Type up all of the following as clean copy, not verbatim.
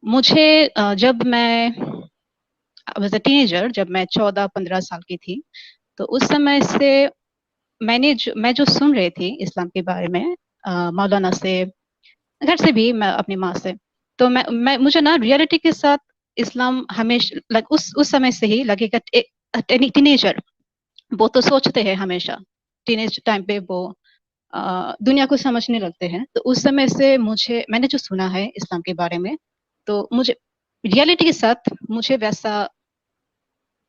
मुझे जब मैं वाज अ टीनेजर, जब मैं 14-15 साल की थी, तो उस समय से मैं जो सुन रही थी इस्लाम के बारे में, मौलाना से, घर से भी, मैं अपनी माँ से, तो मैं मुझे ना रियलिटी के साथ इस्लाम हमेशा उस समय से ही लगेगा। टीनेजर वो तो सोचते हैं हमेशा, टीनेज टाइम पे वो दुनिया को समझने लगते हैं। तो उस समय से मुझे, मैंने जो सुना है इस्लाम के बारे में, तो मुझे रियलिटी के साथ मुझे वैसा,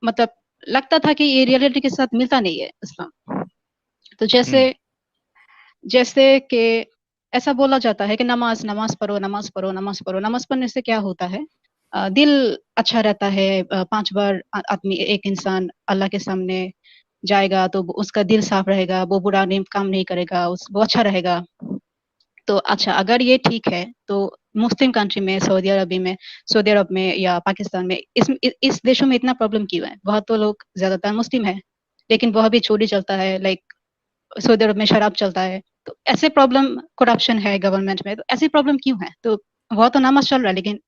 मतलब लगता था कि ये रियलिटी के साथ मिलता नहीं है इस्लाम। तो जैसे हम्म। जैसे कि ऐसा बोला जाता है कि नमाज नमाज पढ़ो, नमाज पढ़ो, नमाज पढ़ो। नमाज पढ़ने से क्या होता है? दिल अच्छा रहता है। 5 बार आदमी, एक इंसान अल्लाह के सामने जाएगा तो उसका दिल साफ रहेगा, वो बुरा नहीं काम नहीं करेगा, वो अच्छा रहेगा। तो अच्छा, अगर ये ठीक है तो मुस्लिम कंट्री में, सऊदी अरब में या पाकिस्तान में, इस देशों में इतना प्रॉब्लम क्यों है? वहाँ तो लोग ज्यादातर मुस्लिम है, लेकिन वहाँ भी चोरी चलता है, लाइक सऊदी अरब में शराब चलता है। तो ऐसे प्रॉब्लम, करप्शन है गवर्नमेंट में, तो ऐसी प्रॉब्लम क्यों है? तो वहाँ तो नमाज चल रहा है, लेकिन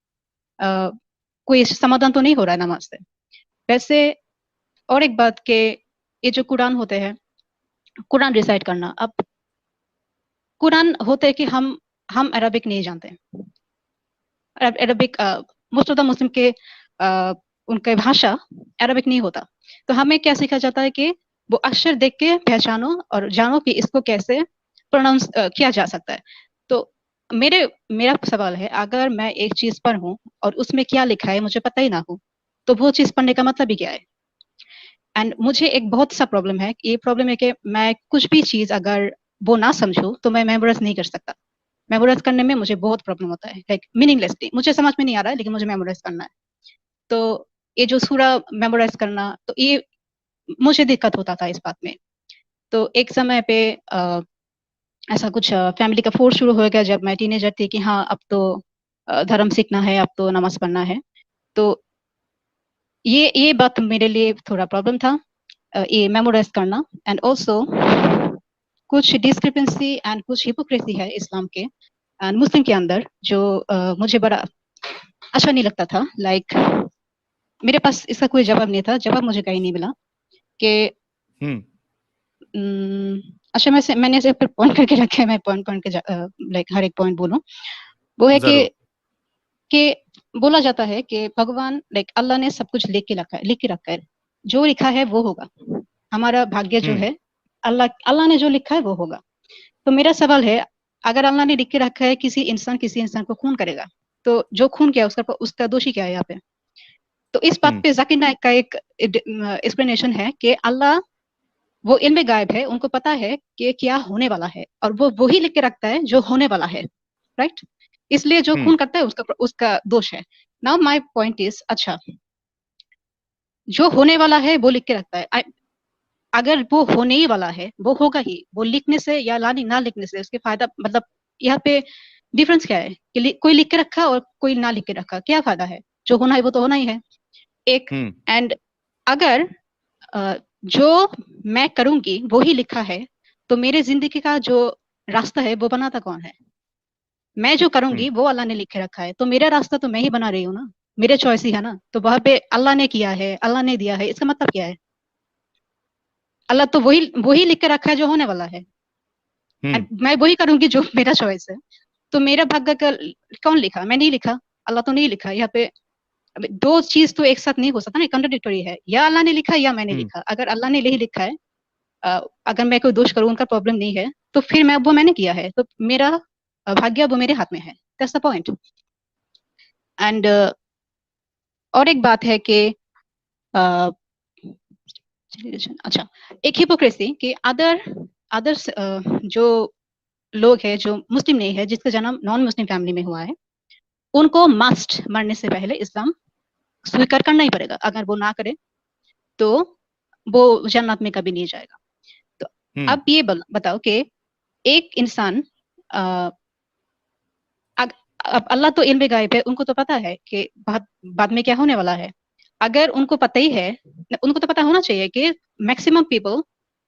अ, कोई समाधान तो नहीं हो रहा है नमाज से। वैसे, और एक बात के, ये जो कुरान होते हैं, कुरान रिसाइट करना, अब कुरान होते हैं कि हम अरबिक नहीं जानते। Arabic, most of the Muslim के उनके भाषा अरबिक नहीं होता। तो हमें क्या सीखा जाता है कि वो अक्षर देख के पहचानो और जानो कि इसको कैसे प्रोनाउंस किया जा सकता है। तो मेरे मेरा सवाल है, अगर मैं एक चीज पढ़ूं और उसमें क्या लिखा है मुझे पता ही ना हो, तो वो चीज पढ़ने का मतलब ही क्या है? एंड मुझे एक बहुत सा प्रॉब्लम है, ये प्रॉब्लम है कि मैं कुछ भी चीज अगर वो ना समझूं तो मैं मेमोराइज नहीं कर सकता। मेमोराइज करने में मुझे बहुत प्रॉब्लम होता है, लाइक मीनिंगलेसली, मुझे समझ में नहीं आ रहा है लेकिन मुझे मेमोराइज करना है। तो ये जो सूरा मेमोराइज करना, तो ये मुझे दिक्कत होता था इस बात में। तो एक समय पे ऐसा कुछ फैमिली का फोर्स शुरू हो गया जब मैं टीनेजर थी कि हाँ, अब तो धर्म सीखना है, अब तो नमाज पढ़ना है। तो ये बात मेरे लिए थोड़ा प्रॉब्लम था, ये मेमोराइज करना। एंड ऑल्सो कुछ डिस्क्रिपेंसी एंड कुछ हिपोक्रेसी है इस्लाम के एंड मुस्लिम के अंदर, जो मुझे बड़ा अच्छा नहीं लगता था। लाइक मेरे पास इसका कोई जवाब नहीं था, जवाब मुझे कहीं नहीं मिला कि हम्म। अच्छा, मैंने ऐसे पॉइंट करके रखे हैं, मैं पॉइंट पॉइंट के लाइक हर एक पॉइंट बोलूं। वो है जरूर। कि बोला जाता है कि भगवान, लाइक अल्लाह ने सब कुछ लिख के रखा है। जो लिखा है वो होगा, हमारा भाग्य जो हम्म। है, अल्लाह अल्लाह ने जो लिखा है वो होगा। तो मेरा सवाल है, अगर अल्लाह ने लिख के रखा है किसी इंसान को खून करेगा, तो जो खून किया उसका उसका दोषी क्या है यहाँ पे? तो इस बात हम्म। पे जाकिर नाइक का एक एक्सप्लेनेशन है कि अल्लाह, वो इल्म गायब है, उनको पता है कि क्या होने वाला है, और वो वही लिख के रखता है जो होने वाला है। राइट? इसलिए जो हम्म। खून करता है उसका उसका दोष है। नाउ माय पॉइंट इज, अच्छा, जो होने वाला है वो लिख के रखता है। अगर वो होने ही वाला है वो होगा ही। वो लिखने से या ना लिखने से उसके फायदा, मतलब यहाँ पे डिफरेंस क्या है कि कोई लिख के रखा और कोई ना लिख के रखा, क्या फायदा है? जो होना है वो तो होना ही है। एक, हम्म। एंड अगर जो मैं करूंगी वो ही लिखा है, तो मेरे जिंदगी का जो रास्ता है वो बनाता कौन है? मैं जो हम्म। करूंगी वो अल्लाह ने लिखे रखा है, तो मेरा रास्ता तो मैं ही बना रही हूँ ना। मेरे चॉइस ही है ना। तो वहां पे अल्लाह ने किया है, अल्लाह ने दिया है, इसका मतलब क्या है? अल्लाह तो वही वही लिख के रखा है जो होने वाला है, हम्म। and मैं वही करूंगी जो मेरा चॉइस है। तो मेरा भाग्य का कौन लिखा? मैं नहीं लिखा, अल्लाह तो नहीं लिखा यहाँ पे। अब दो चीज तो एक साथ नहीं हो सकता ना, कंट्राडिक्टरी है। या अल्लाह ने लिखा या मैंने हम्म। लिखा। अगर अल्लाह ने नहीं लिखा है, अगर मैं कोई दोष करूँ, उनका प्रॉब्लम नहीं है, तो फिर मैं वो मैंने किया है, तो मेरा भाग्य वो मेरे हाथ में है। That's the point. एंड और एक बात है कि अ, अच्छा, एक हिपोक्रेसी कि अदर्स जो लोग हैं जो मुस्लिम नहीं है, जिसका जन्म नॉन मुस्लिम फैमिली में हुआ है, उनको मस्ट मरने से पहले इस्लाम स्वीकार करना ही पड़ेगा। अगर वो ना करे तो वो जन्नत में कभी नहीं जाएगा। तो हम्म। अब ये बताओ कि एक इंसान, अ, अब अल्लाह तो इल्म गायब है, उनको तो पता है कि बाद बाद में क्या होने वाला है। अगर उनको पता ही है, उनको तो पता होना चाहिए कि मैक्सिमम पीपल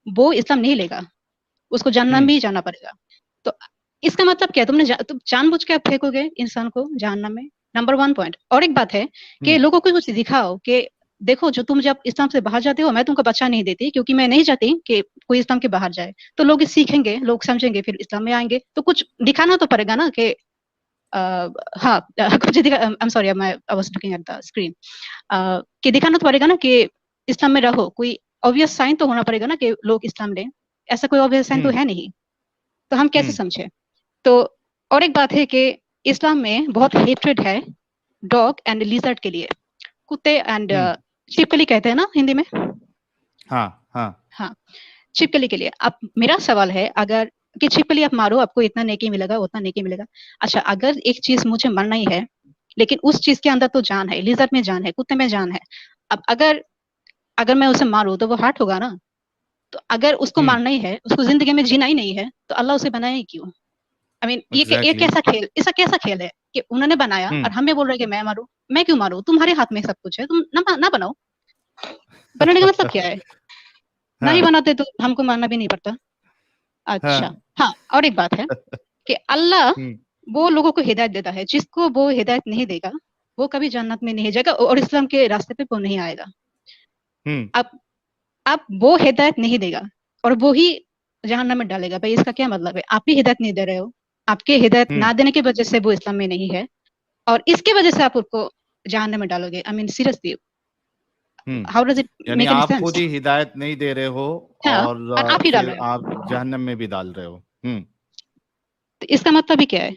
वो इस्लाम नहीं लेगा, उसको जहन्नम हम्म। भी जाना पड़ेगा। तो इसका मतलब क्या है? तुम जानबूझ के आप फेंकोगे इंसान को जहन्नम में? Number 1 point. और एक बात है कि लोगों को कुछ दिखाओ कि देखो जो तुम जब इस्लाम से बाहर जाते हो मैं तुमको बच्चा नहीं देती क्योंकि मैं नहीं चाहती कि कोई इस्लाम के बाहर जाए। तो लोग सीखेंगे, लोग समझेंगे, फिर इस्लाम में आएंगे। तो कुछ दिखाना तो पड़ेगा ना कि हाँ कुछ दिखा। आई एम सॉरी, मैं I was looking at the screen. कि दिखाना तो पड़ेगा ना कि इस्लाम में रहो। कोई ऑब्वियस साइन तो होना पड़ेगा ना कि लोग इस्लाम लें। ऐसा कोई ऑब्वियस साइन तो है नहीं, तो हम कैसे समझे? तो और एक बात है कि इस्लाम में बहुत हेट्रेड है डॉग एंड लिजर्ड के लिए। कुत्ते एंड छिपकली कहते हैं ना हिंदी में। हाँ हाँ हाँ, छिपकली के लिए। अब मेरा सवाल है, अगर कि छिपकली आप मारो आपको इतना नेकी मिलेगा, उतना नेकी मिलेगा। अच्छा, अगर एक चीज मुझे मरना ही है लेकिन उस चीज के अंदर तो जान है, लिजर्ड में जान है, कुत्ते में जान है। अब अगर अगर मैं उसे मारूं तो वो हार्ट होगा ना। तो अगर उसको मारना ही है, उसको जिंदगी में जीना ही नहीं है, तो अल्लाह उसे बनाया ही क्यों? आई मीन ये एग्जैक्टली। कैसा खेल, ऐसा कैसा खेल है कि उन्होंने बनाया और हमें बोल रहे कि मैं मारूं? मैं क्यों मारूं? तुम्हारे हाथ में सब कुछ है, तुम ना बनाओ। बनाने का मतलब क्या है? नहीं हाँ बनाते तो हमको मारना भी नहीं पड़ता। अच्छा। हाँ हाँ, और एक बात है कि अल्लाह हम्म वो लोगों को हिदायत देता है। जिसको वो हिदायत नहीं देगा वो कभी जन्नत में नहीं जाएगा और इस्लाम के रास्ते पे वो नहीं आएगा। हम्म अब अब वो हिदायत नहीं देगा और वो ही जहन्नम में डालेगा। भाई इसका क्या मतलब है? आप ही हिदायत नहीं दे रहे हो। आपके हिदायत हम्म ना देने की वजह से वो इस्लाम में नहीं है और इसके वजह से आप उसको जहन्नम में डालोगे। I mean seriously, how does it यानी मेक एनी आप खुद सेंस? ही हिदायत नहीं दे रहे हो हाँ, और और आप ही डाल फिर रहे आप हो। जहन्नम में भी डाल रहे हो। तो इसका मतलब ही क्या है?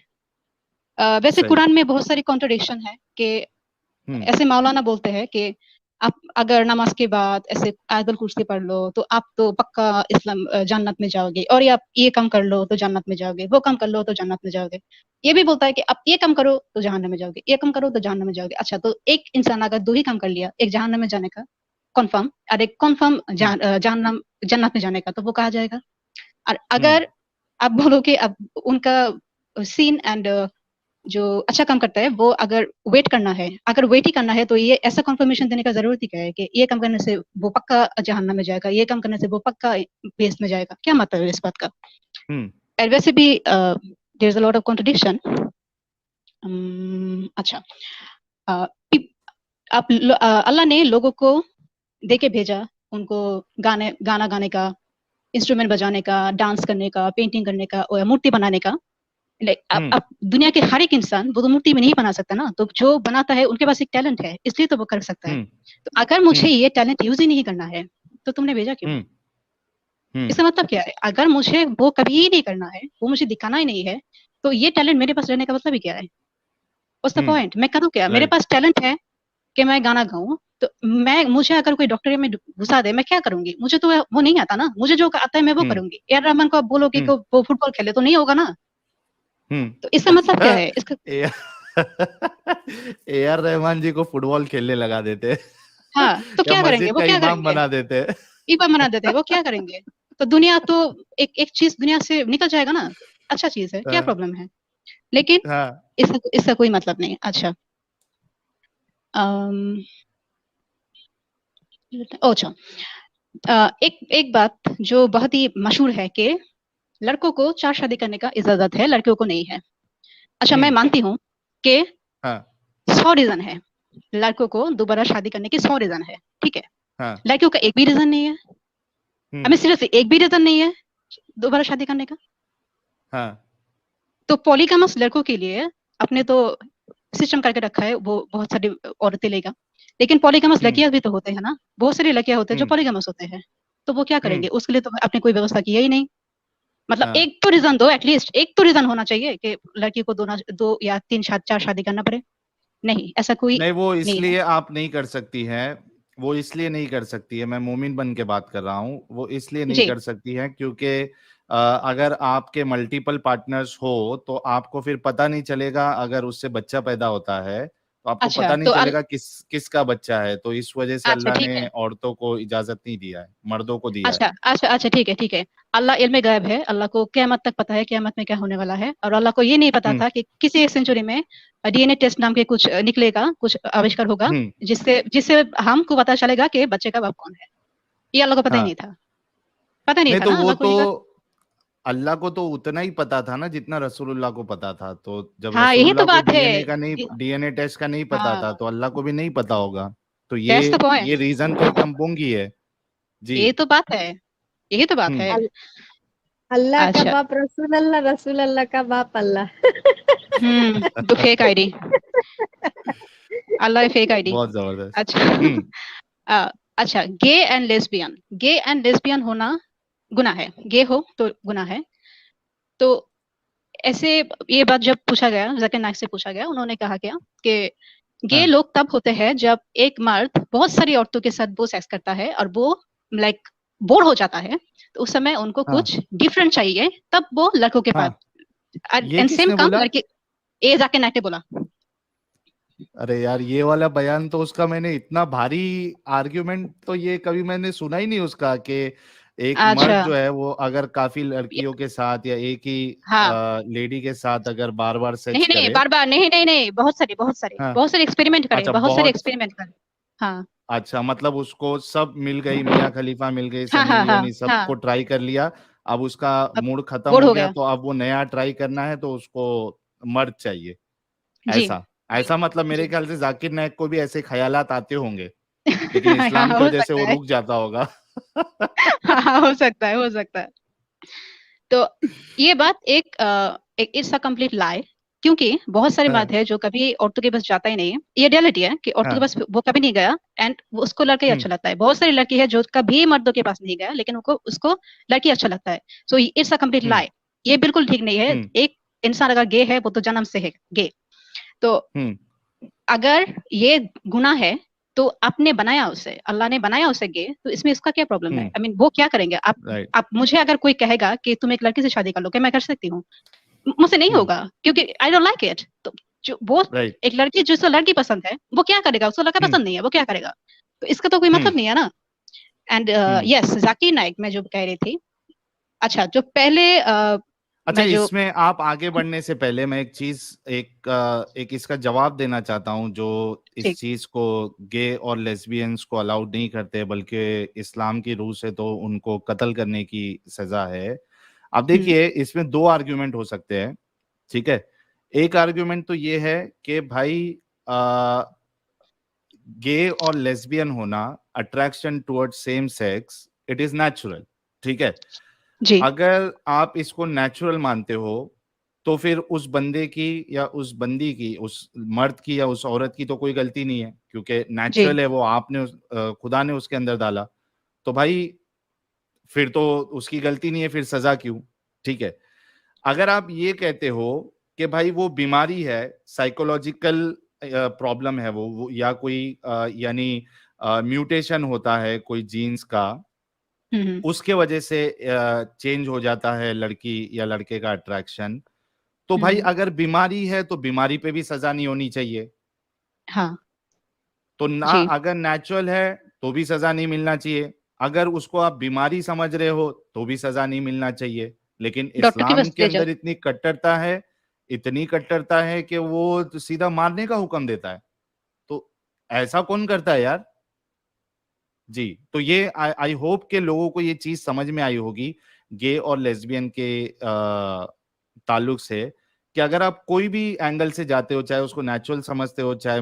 वैसे सही। कुरान में बहुत सारी कॉन्ट्रडिक्शन है कि हम्म ऐसे मौलाना बोलते हैं कि आप अगर नमाज के बाद ऐसे आयतुल कुर्सी पढ़ लो तो आप तो पक्का इस्लाम जन्नत में जाओगे। और ये आप ये काम कर लो तो जन्नत में जाओगे, वो काम कर लो तो जन्नत में जाओगे। ये भी बोलता है कि आप ये काम करो तो जहन्नम में जाओगे, ये काम करो तो जहन्नम में जाओगे। अच्छा, तो एक इंसान अगर दो ही काम कर लिया, एक जहन्नम में जाने का कन्फर्म और एक कन्फर्म हम्म जहन्नम जन्नत में जाने का, तो वो कहा जाएगा। और हम्म अगर आप बोलो कि अब उनका सीन एंड जो अच्छा काम करता है वो अगर वेट करना है, अगर वेट ही करना है, तो ये ऐसा कंफर्मेशन देने का जरूरत ही क्या है कि ये काम करने से वो पक्का जहन्नम में जाएगा, ये काम करने से वो पक्का बेस में जाएगा? क्या मतलब है इस बात का? हम्म और वैसे भी there is a lot of contradiction. अच्छा, अ, अल्लाह ने लोगों को दे के भेजा, उनको गाना गाने का, इंस्ट्रूमेंट बजाने का, डांस करने का, पेंटिंग करने का और मूर्ति बनाने का। लाइक हम्म अब दुनिया के हर एक इंसान वो तो मूर्ति में नहीं बना सकता ना। तो जो बनाता है उनके पास एक टैलेंट है, इसलिए तो वो कर सकता है। हम्म तो अगर मुझे हम्म ये टैलेंट यूज ही नहीं करना है तो तुमने भेजा क्यों? हम्म हम्म इसका मतलब क्या है? अगर मुझे वो कभी ही नहीं करना है, वो मुझे दिखाना ही नहीं है, तो ये टैलेंट मेरे पास रहने का मतलब ही क्या है? What's the hmm point? मैं करूँ क्या? मेरे राइट। पास टैलेंट है कि मैं गाना गाऊं, तो मैं मुझे अगर कोई डॉक्टर में घुसा दे, मैं क्या करूंगी? मुझे तो वो नहीं आता ना। मुझे जो आता है मैं वो हम्म करूंगी। ए आर रहमान को आप बोलोगे कि हम्म वो फुटबॉल खेले तो नहीं होगा ना। तो इसका मतलब क्या है इसका? ए आर रहमान जी को फुटबॉल खेलने लगा देते हाँ, तो या क्या करेंगे? मस्जिद वो का क्या इमाम करेंगे? बना देते। ईबा बना देते हैं, वो क्या करेंगे? तो दुनिया तो एक एक चीज दुनिया से निकल जाएगा ना। अच्छा चीज है, क्या हाँ प्रॉब्लम है? लेकिन हाँ इसका इसका कोई मतलब नहीं है। अच्छा, अम, अच्छा, एक एक बात जो बहुत ही मशहूर है कि लड़कों को चार शादी करने का इजाजत है, लड़कियों को नहीं है। अच्छा, मैं हम्म मानती हूँ कि हाँ 100 रीजन है लड़कों को दोबारा शादी करने के, 100 रीजन है, ठीक है। हाँ लड़कियों का एक भी रीजन नहीं है। हम्म हमें सिर्फ एक भी रीजन नहीं है दोबारा शादी करने का। हाँ तो पॉलीगामस लड़कों के लिए अपने तो सिस्टम करके रखा है, वो बहुत सारी औरतें लेगा। लेकिन पॉलीगामस हम्म लड़कियां भी तो होते हैं ना, बहुत सारी लड़कियां होते हैं जो हम्म पॉलीगामस होते हैं। तो वो क्या हम्म करेंगे? उसके लिए तो आपने कोई व्यवस्था किया ही नहीं। मतलब हाँ। एक तो रीजन दो, एटलीस्ट एक तो रीजन होना चाहिए कि लड़की को दो या तीन चार शादी करना पड़े। नहीं, ऐसा कोई नहीं, वो नहीं है। इसलिए आप नहीं कर सकती है। वो इसलिए नहीं कर सकती है, मैं मोमिन बन के बात कर रहा हूँ, वो इसलिए नहीं जी। कर सकती है क्योंकि अगर आपके मल्टीपल पार्टनर्स हो तो आपको फिर पता नहीं चलेगा। अगर उससे बच्चा पैदा होता है तो आपको अच्छा पता नहीं तो चलेगा किसका बच्चा है। तो इस वजह से अच्छा अल्लाह ठीक ने है। औरतों को इजाजत नहीं दिया है, मर्दों को दिया है। अच्छा अच्छा अच्छा, ठीक है ठीक है। अल्लाह इल्म गायब है, अल्लाह को क़यामत तक पता है क़यामत में क्या होने वाला है। और अल्लाह को ये नहीं पता हम्म था कि किसी एक सेंचुरी में डीएनए टेस्ट नाम के कुछ निकलेगा, कुछ आविष्कार होगा, हम्म जिससे जिससे हमको पता चलेगा कि बच्चे का बाप कौन है। ये अल्लाह को पता ही हाँ। नहीं था। पता नहीं नहीं था तो ना वो अल्लाह को तो ये बात। अल्लाह को तो उतना ही पता था ना जितना रसूलुल्लाह को पता था। तो जब हाँ, यही तो रसूलुल्लाह को बात है। डीएनए टेस्ट का नहीं पता था, हाँ, तो अल्लाह को भी नहीं पता होगा। तो दैट्स द ये पॉइंट। रीजन तो एकदम बोंगी है। जी। ये तो बात है, यही तो बात है। हम्म। अल, अल्लाह का अच्छा। बाप रसूल अल्लाह, रसूल अल्लाह का बाप अल्लाह। तो फेक आईडी, अल्लाह फेक आईडी। बहुत जबरदस्त। अच्छा। हम्म। अच्छा, गे एंड लेस्बियन होना गुनाह है, गे हो तो गुनाह है। तो ऐसे ये बात जब पूछा गया, जाकिर नाइक से पूछा गया, उन्होंने कहा क्या कि गे हाँ लोग तब होते हैं जब एक मर्द बहुत सारी औरतों के साथ वो सेक्स करता है और वो लाइक बोर हो जाता है, तो उस समय उनको हाँ कुछ डिफरेंट चाहिए, तब वो लड़कों के पास। हाँ। ये एंड सेम किसने काम बोला? लड़के, ए जाकिर नाइक ने बोला। अरे यार, ये वाला बयान तो उसका मैंने इतना भारी आर्ग्यूमेंट तो ये कभी मैंने सुना ही नहीं उसका, कि एक मर्द अच्छा। जो है वो अगर काफी लड़कियों के साथ या एक ही हाँ, लेडी के साथ अगर बार बार नहीं सेक्स नहीं, करे। बार बार नहीं नहीं नहीं, बहुत सारे बहुत सारे हाँ। बहुत सारे एक्सपेरिमेंट करे, अच्छा, बहुत सारे बहुत। एक्सपेरिमेंट करे। हाँ अच्छा, मतलब उसको सब मिल गई, मियाँ खलीफा मिल गई, हाँ सनी हाँ हाँ लियोनी, सबको हाँ। ट्राई कर लिया। अब उसका अब मूड खत्म बोर हो हो गया, गया। तो अब वो नया ट्राई करना है, तो उसको मर्द चाहिए। जी ऐसा जी ऐसा मतलब मेरे जी। ख्याल से जाकिर नायक को भी ऐसे ख्यालात आते होंगे, लेकिन हाँ, इस्लाम की हो वजह से सकता वो है। रुक जाता होगा। हाँ, हो सकता है, हो सकता है। तो ये बात एक इट्स अ कंप्लीट लाई, क्योंकि बहुत सारे हाँ मर्द है जो कभी औरतों के पास जाता ही नहीं है। ये रियलिटी है कि औरतों के हाँ। पास वो कभी नहीं गया, एंड उसको लड़का ही हम्म अच्छा लगता है। बहुत सारी लड़की है जो कभी मर्दों के पास नहीं गया, लेकिन उनको उसको लड़की अच्छा लगता है। सो इट्स अ कंप्लीट हम्म लाई। ये बिल्कुल ठीक नहीं है। हम्म एक इंसान अगर गे है वो तो जन्म से है गे। तो हम्म अगर ये गुनाह है, तो आपने बनाया उसे, अल्लाह ने बनाया उसे गे, तो इसमें इसका क्या प्रॉब्लम है? हम्म। आई मीन वो क्या करेंगे? राइट। आप मुझे अगर कोई कहेगा कि तुम एक लड़की से शादी कर लो, क्या मैं कर सकती हूँ? मुझसे नहीं हम्म। होगा, क्योंकि आई डोंट लाइक इट। तो जो वो राइट। एक लड़की जिसको लड़की पसंद है, वो क्या करेगा? उसको लड़का हम्म पसंद नहीं है, वो क्या करेगा? तो इसका तो कोई हम्म मतलब नहीं है ना। And hmm. Yes, Zakir Naik मैं जो कह रही थी। अच्छा, जो पहले अच्छा, मैं जो इसमें आप आगे बढ़ने से पहले मैं एक चीज, एक इसका जवाब देना चाहता हूँ, जो इस ठीक। चीज को गे और लेस्बियंस को अलाउड नहीं करते, बल्कि इस्लाम की रूह से तो उनको कत्ल करने की सजा है। अब हम्म देखिए, इसमें दो आर्ग्यूमेंट हो सकते हैं। ठीक है। एक आर्ग्यूमेंट तो ये है कि भाई, गे और लेस्बियन होना, attraction towards same sex, it is natural. ठीक है। जी अगर आप इसको नेचुरल मानते हो, तो फिर उस बंदे की या उस बंदी की, उस मर्द की या उस औरत की तो कोई गलती नहीं है, क्योंकि जी। नेचुरल है वो, आपने खुदा ने उसके अंदर डाला। तो भाई फिर तो उसकी गलती नहीं है, फिर सजा क्यों? ठीक है। अगर आप ये कहते हो कि भाई वो बीमारी है, साइकोलॉजिकल प्रॉब्लम है वो, या कोई यानी म्यूटेशन होता है कोई जीन्स का, हम्म उसके वजह से चेंज हो जाता है लड़की या लड़के का अट्रैक्शन, तो भाई हम्म। अगर बीमारी है तो बीमारी पे भी सजा नहीं होनी चाहिए। हाँ तो ना, जी। अगर नेचुरल है तो भी सजा नहीं मिलना चाहिए, अगर उसको आप बीमारी समझ रहे हो तो भी सजा नहीं मिलना चाहिए। लेकिन डॉक्टर के इस्लाम पास के ले जाओ। अंदर इतनी कट्टरता है, इतनी कट्टरता है कि वो तो सीधा मारने का हुक्म देता है। तो ऐसा कौन करता है यार? जी। तो ये आई होप के लोगों को ये चीज समझ में आई होगी, गे और लेस्बियन के ताल्लुक से, कि अगर आप कोई भी एंगल से जाते हो, चाहे उसको नेचुरल समझते हो, चाहे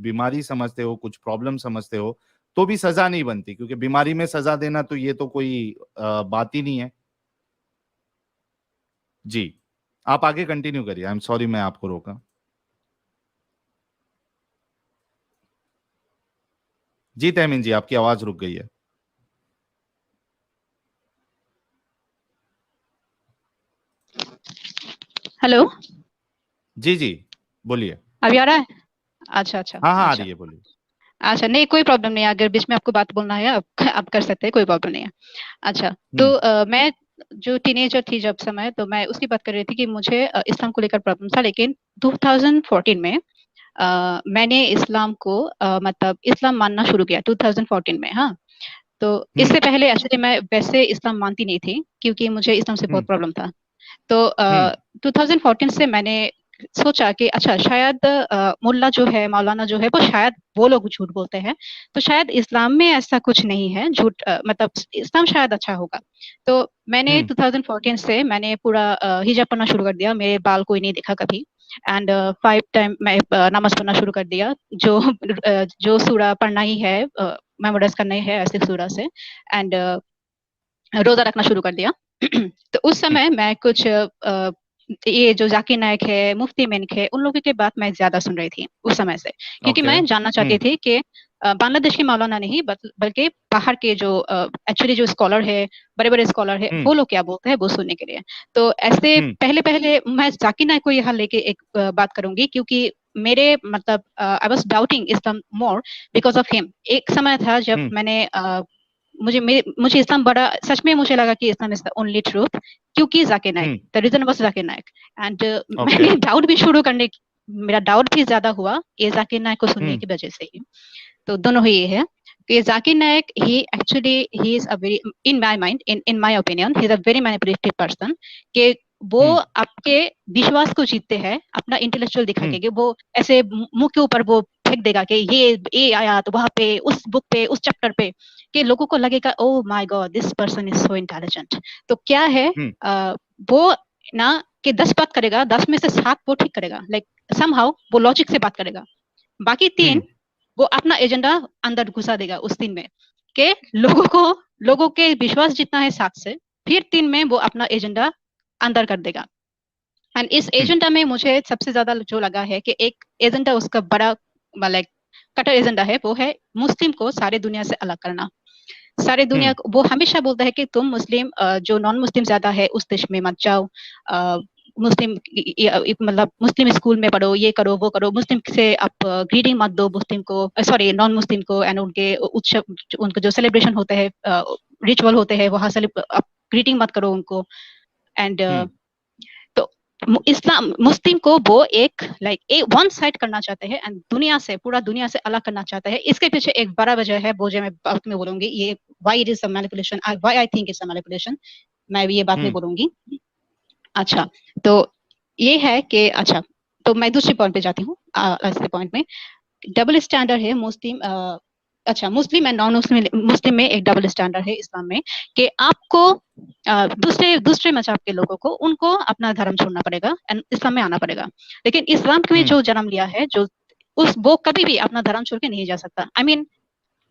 बीमारी समझते हो, कुछ प्रॉब्लम समझते हो, तो भी सजा नहीं बनती, क्योंकि बीमारी में सजा देना तो ये तो कोई बात ही नहीं है। जी। आप आगे कंटिन्यू करिए, आई एम सॉरी मैं आपको रोका। जी तहमीन जी, आपकी आवाज रुक गई है। हेलो, जी जी, बोलिए। अभी आ रहा है? अच्छा अच्छा हाँ हाँ, आ अच्छा। रही है, बोलिए। अच्छा, नहीं कोई प्रॉब्लम नहीं है, अगर बीच में आपको बात बोलना है आप कर सकते हैं, कोई प्रॉब्लम नहीं है। अच्छा, तो हम्म मैं जो टीनेजर थी जब समय, तो मैं उसकी बात कर रही थी कि मुझे इस्लाम को लेकर प्रॉब्लम था, लेकिन 2014 में मैंने इस्लाम को मतलब इस्लाम मानना शुरू किया 2014 में। हाँ, तो हम्म इससे पहले एक्चुअली मैं वैसे इस्लाम मानती नहीं थी, क्योंकि मुझे इस्लाम से बहुत हम्म प्रॉब्लम था। तो हम्म 2014 से मैंने सोचा कि अच्छा शायद मुल्ला जो है, मौलाना जो है, वो शायद वो लोग झूठ बोलते हैं, तो शायद इस्लाम में ऐसा कुछ नहीं है झूठ, मतलब इस्लाम शायद अच्छा होगा। तो मैंने 2014 से मैंने पूरा हिजाब पढ़ना शुरू कर दिया, मेरे बाल कोई नहीं देखा कभी। एंड 5 टाइम मैं नमाज पढ़ना शुरू कर दिया, जो सूरा पढ़ना ही है, मेमोराइज करना ही है ऐसे सूरा से। एंड रोजा रखना शुरू कर दिया। तो उस समय मैं कुछ ये जो जाकिर नायक है, मुफ्ती मेनक है, उन लोगों की बात मैं ज्यादा सुन रही थी उस समय से, क्योंकि ओके। मैं जानना चाहती थी कि बांग्लादेश के मौलाना नहीं बल्कि बाहर के जो एक्चुअली जो स्कॉलर है, बड़े बड़े स्कॉलर है, वो लोग क्या बोलते हैं वो सुनने के लिए। तो ऐसे पहले पहले मैं जाकिर नायक को यहाँ लेके एक बात करूंगी, क्योंकि मेरे मतलब I was doubting Islam more because of him. एक समय था जब मैंने मुझे इस्लाम बड़ा, सच में मुझे लगा कि Islam is the only truth, क्योंकि Zakir Naik, the reason was Zakir Naik. And मैंने डाउट भी शुरू करने, मेरा डाउट भी ज्यादा हुआ ये जाकिर नायक को सुनने की वजह से ही। तो दोनों ही ये है कि Zakir Naik he actually he is a very, in my mind, in my opinion he is a very manipulative person, कि वो आपके विश्वास को जीतते हैं अपना इंटेलेक्चुअल दिखा के, कि वो ऐसे मुंह के ऊपर वो फेंक देगा कि ये आया तो वहां पे उस बुक पे उस चैप्टर पे, कि लोगों को लगेगा oh my God this person is so intelligent. तो क्या है वो ना कि 10 बात करेगा, 10 में से 7 वो ठीक करेगा, लाइक समहाउ वो लॉजिक से बात करेगा, बाकी 3 वो अपना एजेंडा अंदर घुसा देगा उस 3 में, के लोगों के विश्वास जितना है 7 से, फिर 3 में वो अपना एजेंडा अंदर कर देगा। एंड इस एजेंडा में मुझे सबसे ज्यादा जो लगा है कि एक एजेंडा उसका बड़ा लाइक कटर एजेंडा है, वो है मुस्लिम को सारे दुनिया से अलग करना। सारे दुनिया को वो हमेशा बोलता है कि तुम मुस्लिम जो नॉन मुस्लिम ज्यादा है उस देश में मत जाओ, मुस्लिम मतलब मुस्लिम स्कूल में पढ़ो, ये करो वो करो, मुस्लिम से आप ग्रीटिंग मत दो मुस्लिम को, सॉरी नॉन मुस्लिम को, एंड उनके उत्सव उनके जो सेलिब्रेशन होते हैं, रिचुअल होते हैं, वहां आप ग्रीटिंग मत करो उनको। एंड तो इस्लाम मुस्लिम को वो एक वन साइड करना चाहते हैं एंड पूरा दुनिया से अलग करना चाहते हैं। इसके पीछे एक बड़ा वजह है, वो जो मैं बाद में बोलूंगी, ये why it is a manipulation, why I think it's a manipulation, मैं ये बात में बोलूंगी। अच्छा, तो ये है कि अच्छा, तो मैं दूसरे पॉइंट पे जाती हूँ। ऐसे पॉइंट में डबल स्टैंडर्ड है मुस्लिम, अच्छा मुस्लिम एंड नॉन मुस्लिम में एक डबल स्टैंडर्ड है इस्लाम में, कि आपको दूसरे मजहब के लोगों को उनको अपना धर्म छोड़ना पड़ेगा एंड इस्लाम में आना पड़ेगा। लेकिन इस्लाम में जो जन्म लिया है, जो वो कभी भी अपना धर्म छोड़ के नहीं जा सकता। आई मीन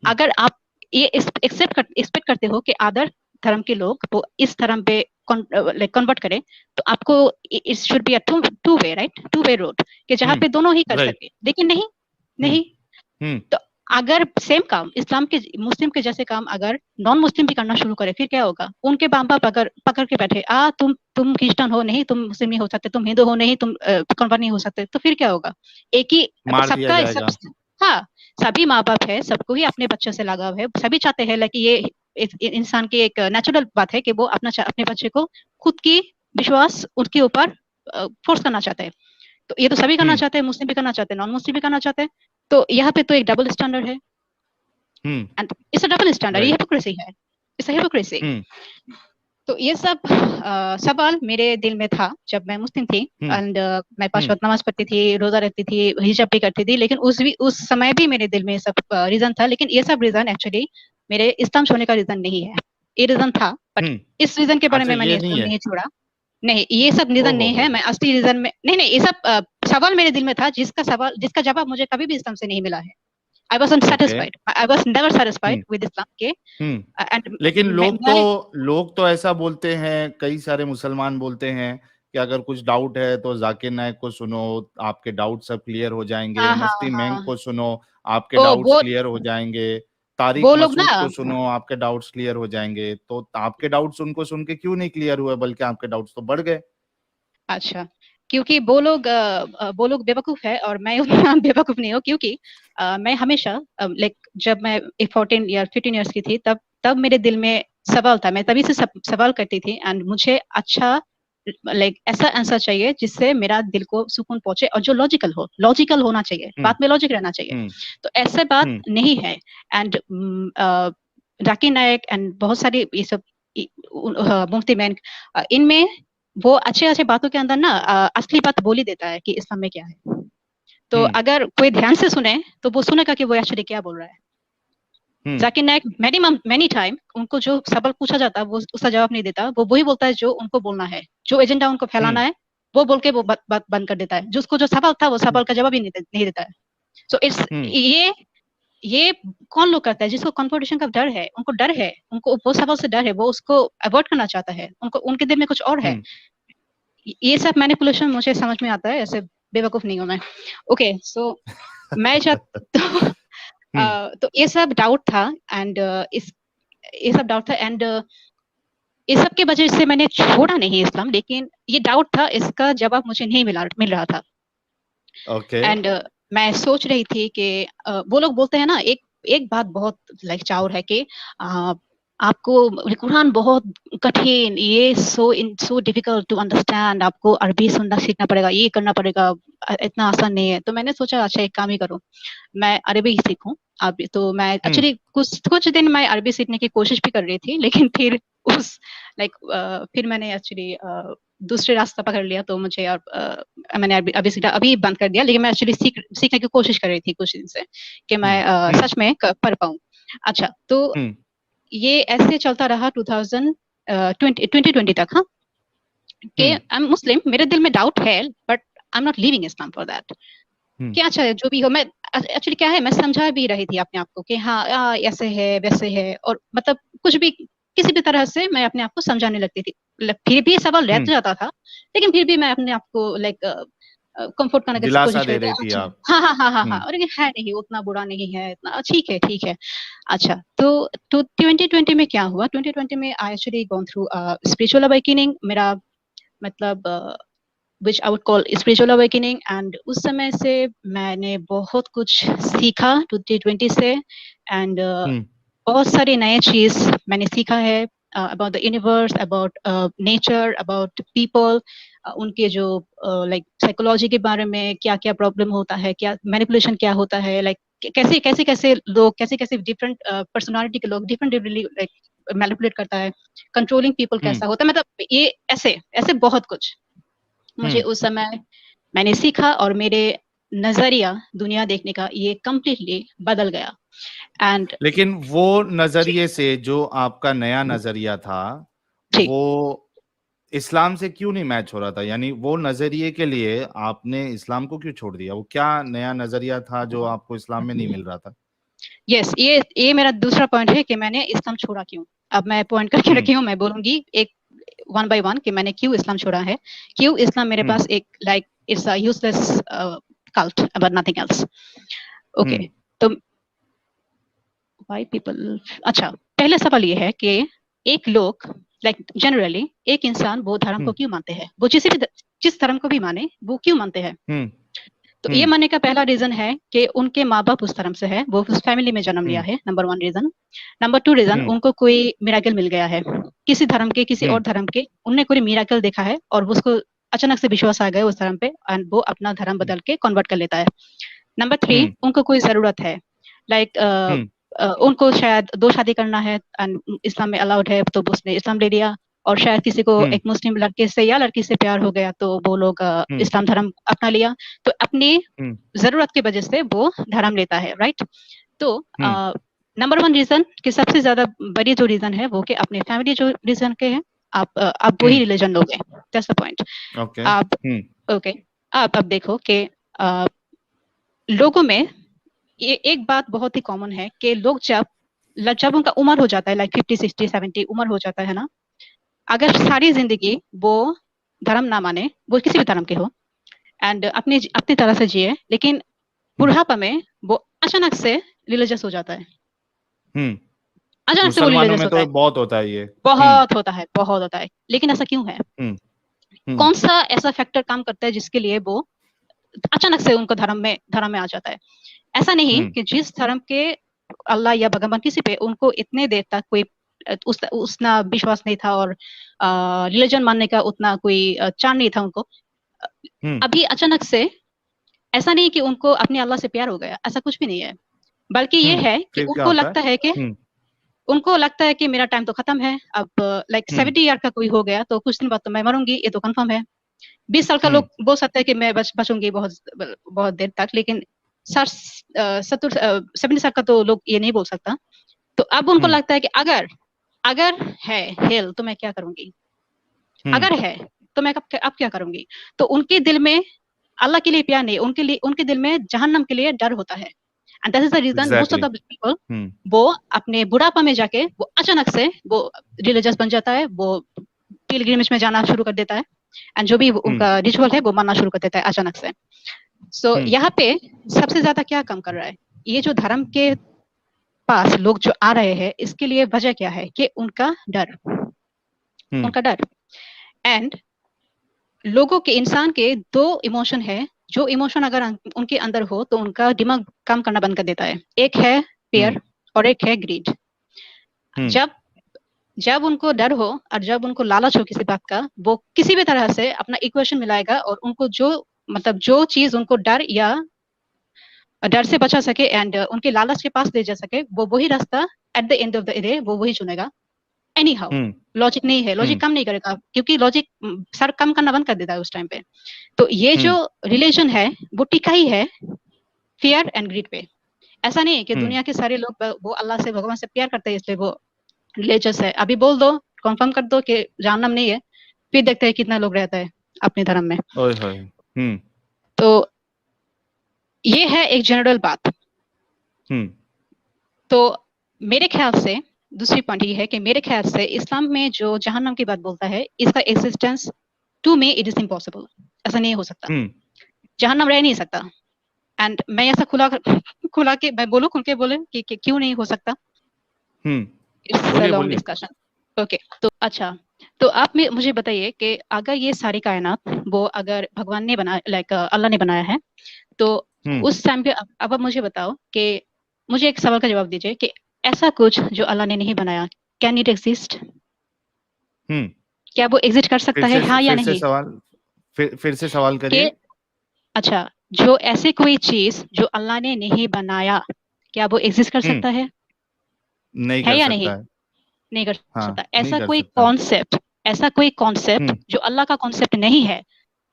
अगर आप ये एक्सपेक्ट करते हो कि अदर धर्म के लोग वो इस धर्म पे कन्वर्ट करें, तो आपको it should be a two way, right, two way road, कि जहाँ पे दोनों ही कर सके। लेकिन नहीं तो अगर सेम काम इस्लाम के मुस्लिम के जैसे काम अगर नॉन मुस्लिम भी करना शुरू करे, फिर क्या होगा? उनके बाप बाप अगर पकड़ के बैठे, तुम क्रिश्चियन हो नहीं, तुम मुस्लिम नहीं हो सकते, तुम हिंदू हो नहीं, तुम कन्वर्ट नहीं हो सकते, तो फिर क्या होगा? एक ही मार दिया सबका जाएगा। हाँ, सभी माँ बाप है, सबको ही अपने बच्चों से लगाव है, सभी चाहते हैं कि ये इंसान की एक नेचुरल बात है कि वो अपने बच्चे को खुद की विश्वास उनके ऊपर फोर्स करना चाहते हैं। तो ये तो सभी करना चाहते हैं, मुस्लिम भी करना चाहते हैं, नॉन मुस्लिम भी करना चाहते हैं। तो यहाँ पे तो एक डबल स्टैंडर्ड है and it's a double standard, ये हिपोक्रेसी है, इट्स अ हिपोक्रेसी। तो ये सब सवाल मेरे दिल में था जब मैं मुस्लिम थी एंड मैं 5 वक्त नमाज पढ़ती थी, रोजा रखती थी, हिजाब भी करती थी, लेकिन उस समय भी मेरे दिल में सब रीजन था। लेकिन ये सब रीजन एक्चुअली मेरे इस्लाम छोड़ने का रीजन नहीं है, ये रीजन था, बट इस रीजन के बारे में मैंने इस्लाम नहीं छोड़ा। नहीं, ये सब रीजन नहीं है, मैं असली रीजन में नहीं, ये सब सवाल मेरे दिल में था जिसका जवाब मुझे कभी भी इस्लाम से नहीं मिला है। I wasn't satisfied. I was never satisfied with Islam के and लेकिन लोग तो ऐसा बोलते हैं, कई सारे मुसलमान बोलते हैं कि अगर कुछ डाउट है तो जाकिर नायक को सुनो, आपके डाउट सब क्लियर हो जाएंगे, मुफ्ती मेंक को सुनो, आपके डाउट्स क्लियर हो जाएंगे, तारिक मसूद को सुनो, आपके डाउट्स क्लियर हो जाएंगे। तो आपके डाउट्स उनको सुन के क्यों नहीं क्लियर हुए, बल्कि आपके डाउट्स तो बढ़ गए? अच्छा, क्योंकि वो लोग बेवकूफ है और मैं उतना बेवकूफ नहीं हूँ, क्योंकि मैं हमेशा जब मैं 14 या 15 इयर्स की थी, तब मेरे दिल में सवाल था, मैं तभी से सवाल करती थी एंड मुझे अच्छा ऐसा आंसर चाहिए जिससे मेरा दिल को सुकून पहुंचे और जो लॉजिकल होना चाहिए, बात में लॉजिक रहना चाहिए। तो ऐसे बात नहीं है एंड जाकिर नायक एंड बहुत सारी ये सब मुफ्ती मेंक, इनमें वो अच्छे अच्छे बातों के अंदर ना असली बात बोल ही देता है कि इस्लाम में क्या है। तो अगर कोई ध्यान से सुने तो वो सुनेगा कि वो एक्चुअली क्या बोल रहा है। जाकिर नायक मैनी टाइम उनको जो सवाल पूछा जाता है वो उसका जवाब नहीं देता, वो वही बोलता है जो उनको बोलना है, जो एजेंडा उनको फैलाना है वो बोल के वो बात बंद कर देता है। जो उसको जो सवाल था वो सवाल का जवाब ही नहीं देता है। सो इट्स ये कौन लोग करता है जिसको कॉन्फिडेंशन का डर है, उनको डर है, उनको वो सवाल से डर है, वो उसको अवॉइड करना चाहता है, उनको उनके दिल में कुछ और है। ये सब मैनिपुलेशन मुझे समझ में आता है, ऐसे बेवकूफ नहीं हूं मैं। ओके सो मैं तो ये सब डाउट था एंड ये सब डाउट था एंड इस सब के वजह से मैंने छोड़ा नहीं इस्लाम, लेकिन ये डाउट था, इसका जवाब मुझे नहीं मिल रहा था। एंड मैं सोच रही थी कि वो लोग बोलते हैं ना, एक बात बहुत लाइक चाउर है कि आपको कुरान बहुत कठिन, ये सो डिफिकल्ट टू अंडरस्टैंड, आपको अरबी सुनना सीखना पड़ेगा, ये करना पड़ेगा, इतना आसान नहीं है। तो मैंने सोचा अच्छा एक काम ही करूं, मैं अरबी ही सीखूं। अब तो मैं एक्चुअली कुछ दिन मैं अरबी सीखने की कोशिश भी कर रही थी, लेकिन फिर फिर मैंने एक्चुअली दूसरे रास्ता पकड़ लिया। तो मुझे मैंने अभी बंद कर दिया, लेकिन मैं एक्चुअली सीखने की कोशिश कर रही थी कुछ दिन से कि मैं सच में पढ़ पाऊं। अच्छा तो ये ऐसे चलता रहा 2020 तक। हाँ कि आई एम मुस्लिम, मेरे दिल में डाउट है but I am not living Islam for that. क्या अच्छा है जो भी हो, मैं एक्चुअली क्या है मैं समझा भी रही थी अपने आप को कि हाँ ऐसे है वैसे है, और मतलब कुछ भी किसी भी तरह से मैं अपने आप को समझाने लगती थी। फिर भी सवाल रह जाता था, लेकिन फिर भी मैं अपने आप को लाइक कंफर्ट करने की दिलासा कोशिश दे करती रही थी। थी अच्छा आप। हाँ और ये है नहीं, उतना बुरा नहीं है, इतना ठीक है ठीक है। अच्छा तो 2020 में क्या हुआ, 2020 में I actually gone through spiritual awakening, मेरा मतलब which I would call spiritual awakening, and उस समय से मैंने बहुत कुछ सीखा 2020 से एंड बहुत सारी नए चीज मैंने सीखा है about the universe, about nature, about people, उनके जो लाइक साइकोलॉजी के बारे में क्या क्या प्रॉब्लम होता है, क्या मैनिपुलेशन क्या होता है, लाइक कैसे कैसे कैसे लोग कैसे कैसे डिफरेंट पर्सनालिटी के लोग डिफरेंट लाइक मैनिपुलेट करता है, कंट्रोलिंग पीपल कैसा होता है, मतलब ये ऐसे ऐसे बहुत कुछ मुझे उस समय मैंने सीखा और मेरे नजरिया दुनिया देखने का ये कम्प्लीटली बदल गया। एंड लेकिन वो नजरिए से जो आपका नया नजरिया था वो इस्लाम से क्यों नहीं मैच हो रहा था? यानी वो नजरिए के लिए आपने इस्लाम को क्यों छोड़ दिया? वो क्या नया नजरिया था जो आपको इस्लाम में नहीं मिल रहा था? यस ये मेरा दूसरा पॉइंट है कि मैंने इस्लाम छोड़ा क्यों। अब मैं पॉइंट करके रखी हूँ, मैं बोलूंगी एक वन बाय वन कि मैंने क्यों इस्लाम छोड़ा है, क्यों इस्लाम मेरे पास एक like it's a useless cult but nothing else. Okay तो व्हाई पीपल, अच्छा पहला सवाल ये है कि एक लोग लाइक जनरली एक इंसान वो धर्म को क्यों मानते हैं, वो जिस धर्म को भी माने वो क्यों मानते हैं। तो ये मानने का पहला रीजन है कि उनके माँ बाप उस धर्म से है, वो उस फैमिली में जन्म लिया है, number one reason. Number two reason उनको कोई मिराकल मिल गया है, किसी धर्म के किसी और धर्म के उनने कोई मिराकल देखा है और उसको अचानक से विश्वास आ गया उस धर्म पे एंड वो अपना धर्म बदल के कन्वर्ट कर लेता है। नंबर थ्री उनको कोई जरूरत है, लाइक उनको शायद दो शादी करना है एंड इस्लाम में अलाउड है तो उसने इस्लाम ले लिया, और शायद किसी को एक मुस्लिम लड़के से या लड़की से प्यार हो गया तो वो लोग इस्लाम धर्म अपना लिया। तो अपनी जरूरत की वजह से वो धर्म लेता है, राइट। तो नंबर वन रीजन कि सबसे ज्यादा बड़ी जो रीजन है वो कि अपने फैमिली जो रीजन के है, आप वही रिलीजन लोगे, दैट्स द पॉइंट। आप ओके आप अब देखो कि लोगों में ये एक बात बहुत ही कॉमन है कि लोग जब उनका उम्र हो जाता है लाइक 50 60 70 उम्र हो जाता है ना, अगर सारी जिंदगी वो धर्म ना माने, वो किसी भी धर्म के हो एंड अपनी अपनी तरह से जिए, लेकिन बुढ़ापा में वो अचानक से रिलीजियस हो जाता है। अचानक से वो रिलीजियस होता है। बहुत होता है ये, बहुत होता है। लेकिन ऐसा क्यों है? कौन सा ऐसा फैक्टर काम करता है जिसके लिए वो अचानक से उनको धर्म में आ जाता है? ऐसा नहीं कि जिस धर्म के अल्लाह या भगवान किसी पे उनको इतने देर तक कोई उतना विश्वास नहीं था और रिलीजन मानने का उतना कोई चाण नहीं था उनको, अभी अचानक से ऐसा नहीं कि उनको अपने अल्लाह से प्यार हो गया, ऐसा कुछ भी नहीं है, बल्कि ये है कि उनको लगता है कि उनको लगता है कि मेरा टाइम तो खत्म है, अब लाइक 70 ईयर का कोई हो गया तो कुछ दिन बाद तो मैं मरूंगी, ये तो कंफर्म है। 20 साल का लोग बोल सकते हैं कि मैं बचूंगी बहुत बहुत देर तक, लेकिन 70 साल का तो लोग ये नहीं बोल सकता। तो अब उनको लगता है कि अगर है हेल तो मैं क्या करूंगी, अगर है तो मैं अब क्या करूंगी। तो उनके दिल में अल्लाह के लिए प्यार नहीं, उनके दिल में जहन्नम के लिए डर होता है। And that is the reason most of the people वो अपने बुढ़ापा में जाके वो अचानक से वो रिलीजियस बन जाता है, वो पिलग्रिमेज में जाना शुरू कर देता है, एंड जो भी उनका रिचुअल है वो मानना शुरू कर देता है अचानक से। सो यहाँ पे सबसे ज्यादा क्या कम कर रहा है, ये जो धर्म के पास लोग जो आ रहे हैं, इसके लिए वजह क्या है कि उनका डर, उनका डर। एंड लोगों के, इंसान के दो इमोशन है, जो इमोशन अगर उनके अंदर हो तो उनका दिमाग काम करना बंद कर देता है। एक है फियर और एक है ग्रीड। जब उनको डर हो और जब उनको लालच हो किसी बात का, वो किसी भी तरह से अपना इक्वेशन मिलाएगा और उनको जो चीज उनको डर से बचा सके एंड उनके लालच के पास ले जा सके, वो वही रास्ता at the end of the day वो वही चुनेगा। एनी हाउ लॉजिक नहीं है, लॉजिक काम नहीं करेगा, क्योंकि लॉजिक सर काम करना बंद कर देता है उस टाइम पे। तो ये जो रिलेशन है वो टिका ही है फियर एंड ग्रीड पे। ऐसा नहीं है कि दुनिया के सारे लोग वो अल्लाह से, भगवान से प्यार करते हैं इसलिए वो रिलीजियस है। अभी बोल दो, कंफर्म कर दो कि जहन्नम नहीं है, फिर देखते हैं कितना लोग रहता है अपने धर्म में। तो ये है एक जनरल बात। तो मेरे ख्याल से दूसरी पॉइंट ये है कि मेरे ख्याल से इस्लाम में जो जहन्नम की बात बोलता है, इसका existence to me it is impossible. ऐसा नहीं हो सकता, जहन्नम रह नहीं सकता। एंड मैं ऐसा खुला के मैं बोलूं, खुल के बोले कि क्यों नहीं हो सकता। It's a long discussion. Okay, तो अच्छा, तो आप मुझे बताइए कि अगर ये सारी कायनात वो अगर भगवान ने बनाया, लाइक अल्लाह ने बनाया है, तो उस टाइम पे अब आप मुझे बताओ कि मुझे एक सवाल का जवाब दीजिए कि ऐसा कुछ जो अल्लाह ने नहीं बनाया, कैन इट एग्जिस्ट? क्या वो एग्जिस्ट कर सकता है, हाँ या नहीं? फिर से सवाल करिए। अच्छा, जो ऐसे कोई चीज जो अल्लाह ने नहीं बनाया, क्या वो एग्जिस्ट कर सकता है? नहीं है कर या सकता नहीं? है। नहीं कर सकता। ऐसा नहीं कोई कॉन्सेप्ट जो अल्लाह का कॉन्सेप्ट नहीं है,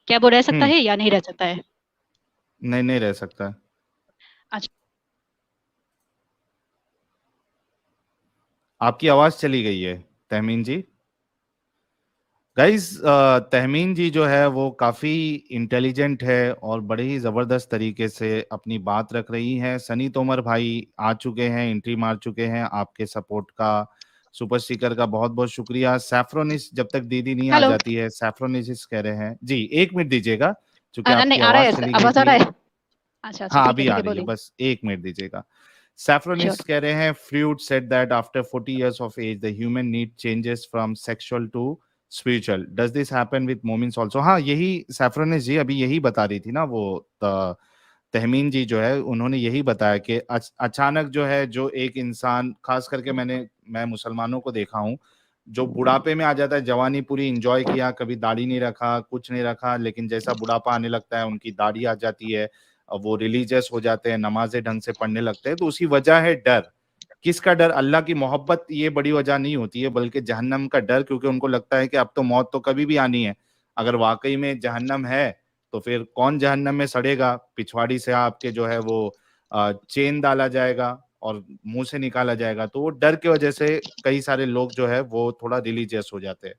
क्या वो रह सकता है या नहीं रह सकता है? नहीं रह सकता है। अच्छा, आपकी आवाज चली गई है तहमीन जी। गाइस, तहमीन जी जो है वो काफी इंटेलिजेंट है और बड़े ही जबरदस्त तरीके से अपनी बात रख रही है। सनी तोमर भाई आ चुके हैं, एंट्री मार चुके हैं। आपके सपोर्ट का, सुपर स्टिकर का बहुत बहुत शुक्रिया। सैफ्रोनिस, जब तक दीदी नहीं आ जाती है, सैफ्रोनिस कह रहे हैं जी, 1 मिनट दीजिएगा क्योंकि आपकी आवाज चली गई थी। अच्छा, हाँ, अभी आ रही है, बस 1 मिनट दीजिएगा। Saffronis कह रहे हैं, Freud said that after 40 years of age, the human need changes from sexual to spiritual. Does this happen with मोमिन्स also? हाँ, यही Saffronis जी अभी यही बता रही थी ना, वो तहमीन जी जो है उन्होंने यही बताया कि अचानक जो है, जो एक इंसान, खास करके मैं मुसलमानों को देखा हूँ, जो बुढ़ापे में आ जाता है, जवानी पूरी एंजॉय किया, कभी दाढ़ी नहीं रखा, कुछ नहीं रखा, लेकिन जैसा बुढ़ापा आने लगता है उनकी दाढ़ी आ जाती है, वो रिलीजियस हो जाते हैं, नमाजें ढंग से पढ़ने लगते हैं। तो उसी वजह है डर। किसका डर? अल्लाह की मोहब्बत ये बड़ी वजह नहीं होती है, बल्कि जहन्नम का डर, क्योंकि उनको लगता है कि अब तो मौत तो कभी भी आनी है। अगर वाकई में जहन्नम है तो फिर कौन जहन्नम में सड़ेगा? पिछवाड़ी से आपके जो है वो चेन डाला जाएगा और मुंह से निकाला जाएगा। तो वो डर की वजह से कई सारे लोग जो है वो थोड़ा रिलीजियस हो जाते हैं।